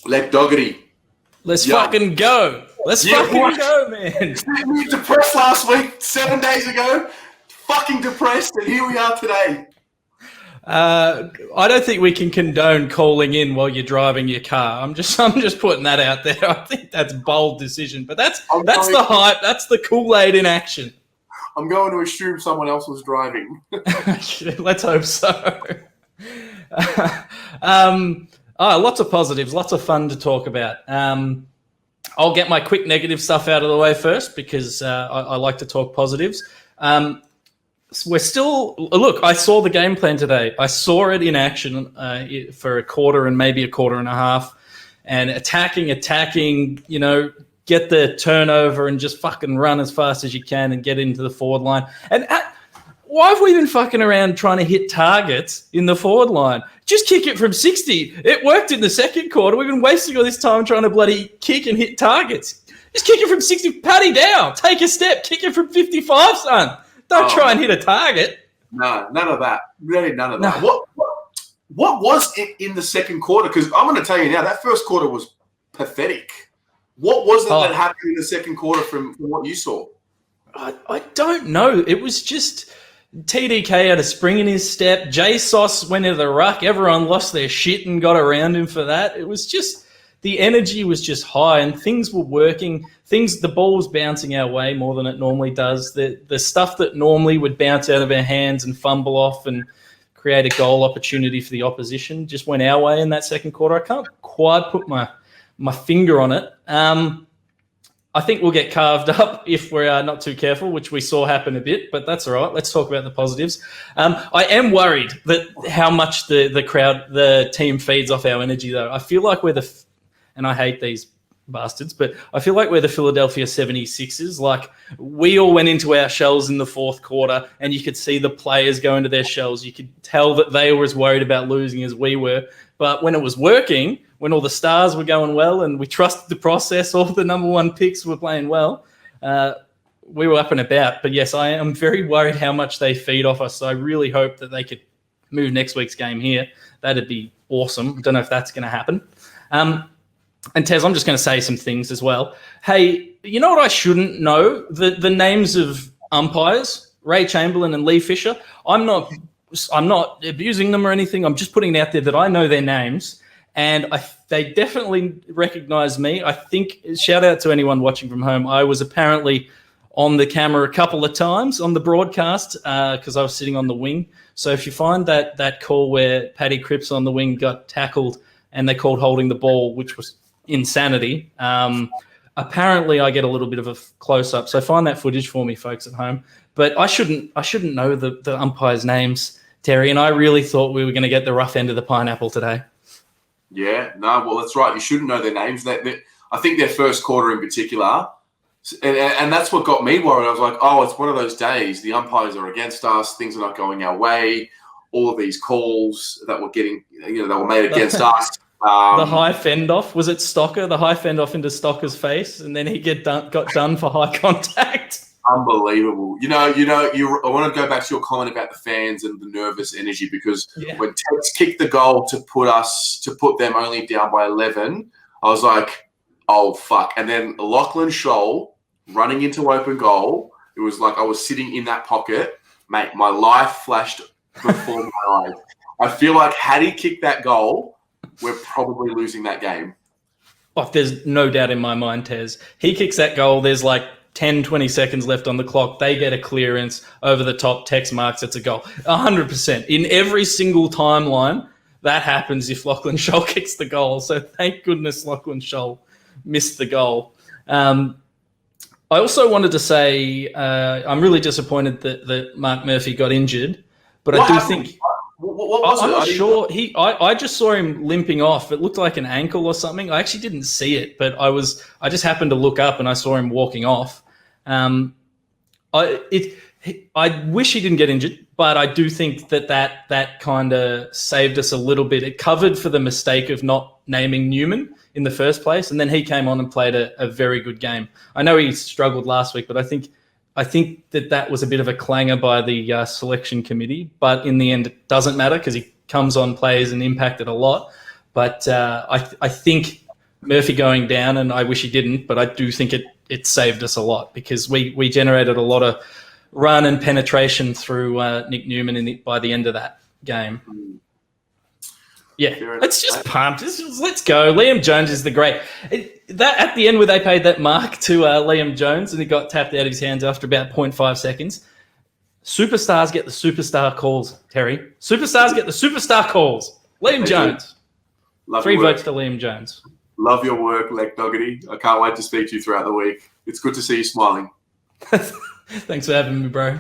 LekDoggity. Let's fucking go. Let's fucking go, man. We were depressed last week, 7 days ago. Fucking depressed, and here we are today. I don't think we can condone calling in while you're driving your car. I'm just putting that out there. I think that's a bold decision, but that's the hype. That's the Kool-Aid in action. I'm going to assume someone else was driving. Let's hope so. Lots of positives, lots of fun to talk about. I'll get my quick negative stuff out of the way first because I like to talk positives. We're still look. I saw the game plan today. I saw it in action for a quarter and maybe a quarter and a half, and attacking. You know, get the turnover and just fucking run as fast as you can and get into the forward line. And why have we been fucking around trying to hit targets in the forward line? Just kick it from 60. It worked in the second quarter. We've been wasting all this time trying to bloody kick and hit targets. Just kick it from 60. Paddy down. Take a step. Kick it from 55, son. Don't try and hit a target. No, none of that. Really, none of that. What was it in the second quarter? Because I'm going to tell you now, that first quarter was pathetic. What was it that happened in the second quarter from what you saw? I don't know. It was just TDK had a spring in his step. J-Sauce went into the ruck. Everyone lost their shit and got around him for that. It was just the energy was just high and things were working. The ball was bouncing our way more than it normally does. The stuff that normally would bounce out of our hands and fumble off and create a goal opportunity for the opposition just went our way in that second quarter. I can't quite put my finger on it. I think we'll get carved up if we're not too careful, which we saw happen a bit, but that's all right. Let's talk about the positives. I am worried that how much the team feeds off our energy, though. I feel like and I hate these bastards, but I feel like we're the Philadelphia 76ers. Like, we all went into our shells in the fourth quarter, and you could see the players go into their shells. You could tell that they were as worried about losing as we were. But when it was working, when all the stars were going well and we trusted the process, all the number one picks were playing well, we were up and about. But yes, I am very worried how much they feed off us. So I really hope that they could move next week's game here. That'd be awesome. I don't know if that's going to happen. And Tez, I'm just going to say some things as well. Hey, you know what I shouldn't know? The names of umpires, Ray Chamberlain and Lee Fisher. I'm not abusing them or anything. I'm just putting it out there that I know their names. And they definitely recognize me. I think, shout out to anyone watching from home. I was apparently on the camera a couple of times on the broadcast because I was sitting on the wing. So if you find that call where Paddy Cripps on the wing got tackled and they called holding the ball, which was insanity, apparently I get a little bit of a close-up. So find that footage for me, folks at home. But I shouldn't know the umpires' names, Terry, and I really thought we were going to get the rough end of the pineapple today. Yeah, no, well, that's right. You shouldn't know their names. I think their first quarter in particular, and that's what got me worried. I was like, oh, it's one of those days. The umpires are against us. Things are not going our way. All of these calls that were getting, that were made against us. The high fend off, was it Stocker? The high fend off into Stocker's face, and then he got done for high contact. Unbelievable. I want to go back to your comment about the fans and the nervous energy because when Tex kicked the goal to put them only down by 11, I was like, oh, fuck. And then Lachlan Scholl running into open goal, it was like I was sitting in that pocket. Mate, my life flashed before my eyes. I feel like had he kicked that goal, we're probably losing that game. Oh, there's no doubt in my mind, Tez. He kicks that goal, there's like 10, 20 seconds left on the clock. They get a clearance over the top. Tex marks, it's a goal. 100%. In every single timeline, that happens if Lachlan Scholl kicks the goal. So thank goodness Lachlan Scholl missed the goal. I also wanted to say I'm really disappointed that Mark Murphy got injured, but I do think... What was I'm it? not sure. I just saw him limping off. It looked like an ankle or something. I actually didn't see it, but I just happened to look up and I saw him walking off. I wish he didn't get injured, but I do think that kind of saved us a little bit. It covered for the mistake of not naming Newman in the first place, and then he came on and played a very good game. I know he struggled last week, but I think that was a bit of a clanger by the selection committee, but in the end, it doesn't matter because he comes on, plays, and impacted a lot. But I think Murphy going down, and I wish he didn't, but I do think it saved us a lot because we generated a lot of run and penetration through Nick Newman by the end of that game. Yeah, it's just pumped. Let's go. Liam Jones is the great. That at the end where they paid that mark to Liam Jones and he got tapped out of his hands after about 0.5 seconds. Superstars get the superstar calls, Terry. Superstars get the superstar calls. Liam Jones. 3 votes to Liam Jones. Love your work, LekDoggity. I can't wait to speak to you throughout the week. It's good to see you smiling. Thanks for having me, bro.